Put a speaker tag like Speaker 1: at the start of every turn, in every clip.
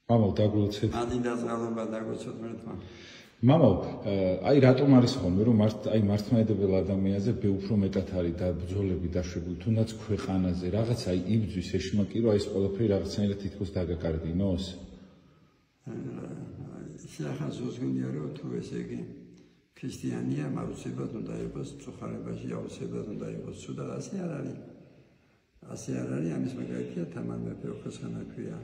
Speaker 1: მამალ დაგულოცეთ.
Speaker 2: ადიდაზღალობა დაგულოცეთ მერტმა.
Speaker 1: მამალ, აი რატომ არის ხოლმე რომ აი მართლმადიდებელ ადამიანზე უფრო მეტად არის და ბრძოლები დაშვებული, თუნდაც ქვეყანაზე რაღაც აი იბძვის ეშმაკი, რომ აი ეს ყველაფერი რაღაცნაირად თითქოს დაგაკარდინოს?
Speaker 2: შეხა ზუსგუნია რომ თუ ესე იგი ქრისტიანია, აუცილებლად უნდა იყოს მწუხარებაში, აუცილებლად უნდა იყოს ცუდად, ასე არ არის. ასე არ არის, ამის მაგალითია თამარ მეფე ოქროსხანა ქვია.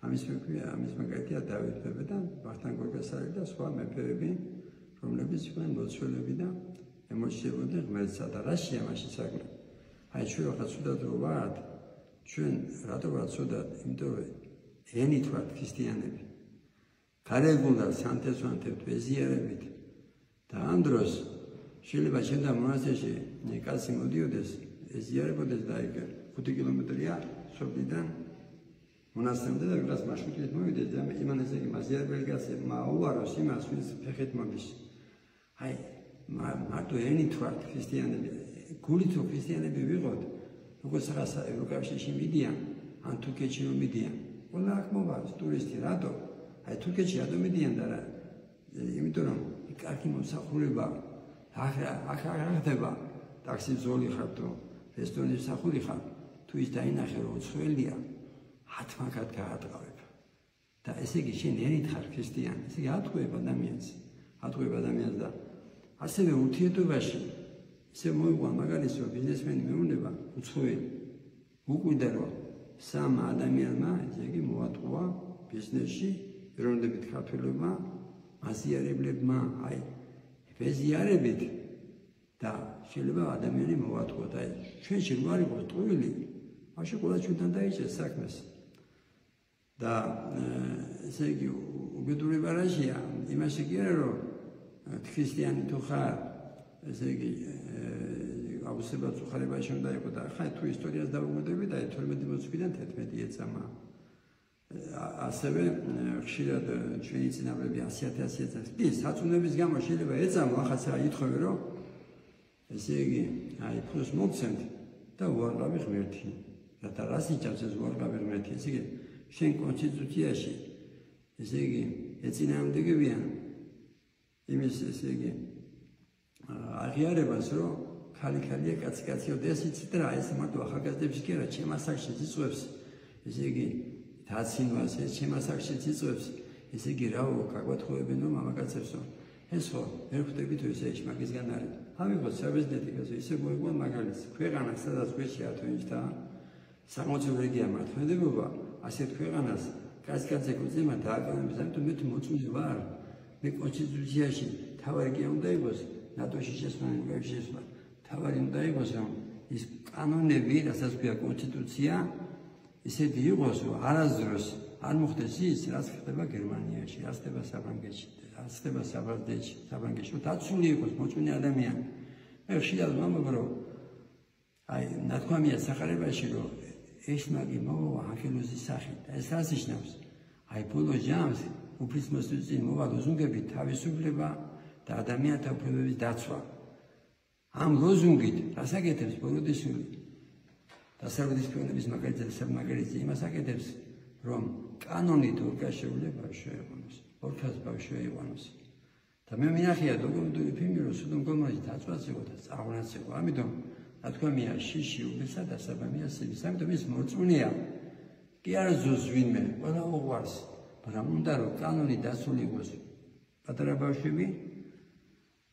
Speaker 2: ამის მაგალითია დავით მეფე და ვახტანგ გორგასალი და სხვა მეფეები, რომლებიც იყვნენ მოცველები და ემოციებოდნენ ღმერთსა და რაშია მაშინ საქმე. აი ჩვენ ხა ცუდად რო ვართ, ჩვენ რატო ვართ ცუდად? იმიტომ რომ ენით ვართ ქრისტიანები. გარეგულად სანთესვანთებთ ეზიარებით და ამ დროს შეიძლება შენდა მონასტერში კაცი მოდიოდეს, ეზიარებოდეს და იქ 5 კილომეტრია სოფლიდან მონასტერამდე და ვიღაც მარშრუტით მოვიდეს და იმან ესე იგი მასიარებელი კაცი მაუაროს იმას, ვინც ფეხით მოდის. აი, მარტო ენით ვართ ქრისტიანები, გულით რო ქრისტიანები ვიყოთ, როგორც რაღაც ევროკავშირში მიდიან, ან თურქეთში რომ მიდიან, ყველა აქ მოვა ტურისტი, რატო? აი თურქეთში რატომ მიდიან და რა? იმიტომ რომ კარგი მომსახურება, აქ ხდება, ტაქსი ბრძოლი ხარ თუ რესტორნის მსახური ხარ, თუ ის დაინახე რომ უცხოელია, ათმაგად გაატყავებ. და ესე იგი შენ ენით ხარ ქრისტიანი, ესე იგი ატყუებ ადამიანს და ასევე ურთიერთობაში ისე მოიყვან მაგალითს რომ ბიზნესმენი მეუნება უცხოელი უკვირდა რომ სამ ადამიანმა ესე იგი მოატყუა ბიზნესში ეროვნებით ქართველებმა მასიარებლებმა აი ბეზიარებით და შეიძლება ადამიანი მოვატყუოთ აი ჩვენში რო არ იყოს ტყუილი მაშინ ყველა ჩვენთან დაიჭერს საქმეს და ესე იგი უბედურება რაშია იმაში კი არა რომ ქრისტიანი თუ ხარ ესე იგი აუცილებლად უხარებაში უნდა იყო და ხა თუ ისტორიას დავუმატებით აი 12 მოწმიდან 11 ეწამა ასევე ხშირად ჩვენი წინაპრები 100-100 წელს კი საწუნების გამო შეიძლება ეწამო ახაც რა ითხოვე რომ ესე იგი აი ფულს მოგცემთ და უარყავი ღმერთი რათა რას იჭამს ეს უარყავი ღმერთი ესე იგი შენ კონსტიტუციაში ესე იგი ეწინააღმდეგებიან იმის ესე იგი აღიარებას რომ ხალი-ხალია კაცი-კაციო და ეს იცით რა ეს მარტო ახალგაზრდებს კი არა ჩემ ასაკში იწვევს ესე იგი დაცინვას ეს ჩემ ასაკში იწვევს ესე იგი რაო გაგვათხოვებენ რომ მამაკაცებსო ეს ხო ვერ ხვდებით თუ ესე მაგისგან არის ამიღოთ საბერძნეთიკაზე ისე მოიყვან მაგალითს ქვეყანა სადაც გვეშია თუ ინსტა 60 რეგია მართლმადიდებლობა ასეთ ქვეყანას კაცკაცე გუძემა დააკავებს ამიტომ მე თუ მოწმული ვარ მე კონსტიტუციაში თავი კი უნდა იყოს ნატოში შესვლა შეშვა თავი უნდა იყოს რომ ის კანონები რასაც ქვია კონსტიტუცია ისეთი იყოს რომ არასდროს არ მოხდეს ის რაც ხდება გერმანიაში რაც ხდება საფრანგეთში რაც ხდება საფრანგეთში დაცული იყოს მოწმენი ადამიანი მე ხშირად ვამბობ რომ აი ნათქვამია სახარებაში რომ ეშმაკი მოვა ანგელოზის სახით ეს რას ნიშნავს აი ბოლო ჟამს უფლისმოსთვის წინ მოვა ლოზუნგებით თავისუფლება და ადამიანთა უფლებების დაცვა ამ ლოზუნგით რას აკეთებს ბოლოდისული დასავლეთის ქვეყნების მაგალითზე იმას აკეთებს რომ კანონით ორგაშეულე ბავშვი შეიყვანოს ორქას ბავშვი შეიყვანოს და მე მინახია დოკუმენტური ფილმი რომ სუდომ გომორაში დაცვაც იყო და წავნაც იყო ამიტომ რა თქვა მია შიში უბესა და საბამია სიბის ამიტომ ის მოწმუნეა კი არა ზოს ვინმე ყველა უყვარს მაგრამ უნდა რომ კანონი დასული იყოს პატარა ბავშვები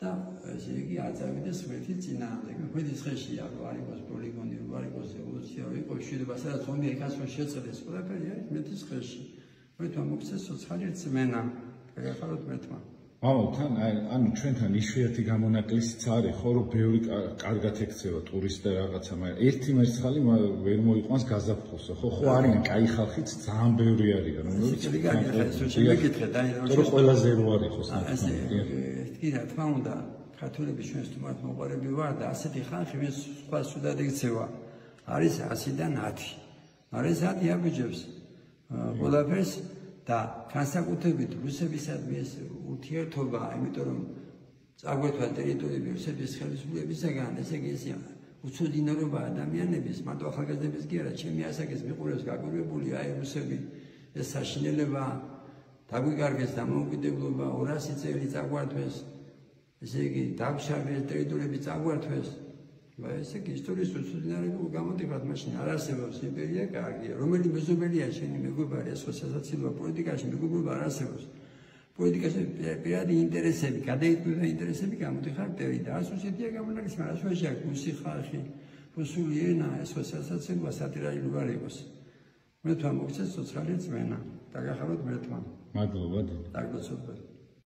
Speaker 2: და ესე იგი არ წავიდეს ღმერთის წინააღმდეგ. ღმერთის ხელშია რომ არ იყოს პოლიგონი, რომ არ იყოს ევოლუცია, რომ იყოს შვიდობა, სადაც ომი ეკასო შეწყდეს, ყველაფერი არის ღმერთის ხელში. ღმერთმა მოგცეს ცოცხალი რწმენა. გაგახაროთ ღმერთმა.
Speaker 1: თან ანუ ჩვენთან იშვიათი გამონაკლისიც არის, ხო რომ ბევრი კარგად ექცევა ტურისტი რაღაცა, მაგრამ ერთი მერცხალი ვერ მოიყვანს გაზაფხულსო, ხო არიან კაი ხალხიც ძალიან ბევრი არიან,
Speaker 2: რომელიც შეგეკითხე და
Speaker 1: რომ ყველაზე რო არის ხო
Speaker 2: კი რა თქმა უნდა ქართველები ჩვენს თუმად მოყარები ვარ და ასეთი ხალხი მე სხვა სუდად ექცევა არის 100-დან 10 მაგრამ ეს 10 აბიჯებს ყველაფერს და განსაკუთრებით რუსებისადმი ეს ურთიერთობა იმიტომ რომ წაგვეთვალ ტერიტორიები რუსების ხელისუფლებისაგან ესე იგი ეს უცოდინარობა ადამიანების მარტო ახალგაზრდების კი არა ჩემი ასაკის მიყურებს გაკვირვებული აი რუსები ეს საშინელება დაგვიკარგეს დამოუკიდებლობა 200 წელი წაგვართვეს ესე იგი დაგშავეს ტერიტორიები წაგვართვეს ესე იგი ისტორიის უცნაურობა გამოდიხართ მაშინ არ არსებობს იმპერია კარგია რომელი მეზობელია შენი მეგობარი ასოციაციაშია პოლიტიკაში მეგობრობა არ არსებობს პოლიტიკაში პირადი ინტერესები გადაიყვება ინტერესები გამოდიხარ ტერი და ასოციაცია გამონაკის მაგრამ ასოციაცია გუსი ხალხი გუსული ენა ასოციაცია სატირაჟო არ იყოს მე თან მოგცეს სოციალური წმენა დაგახაროთ მერთმა
Speaker 1: მადლობა
Speaker 2: დაგლოცოთ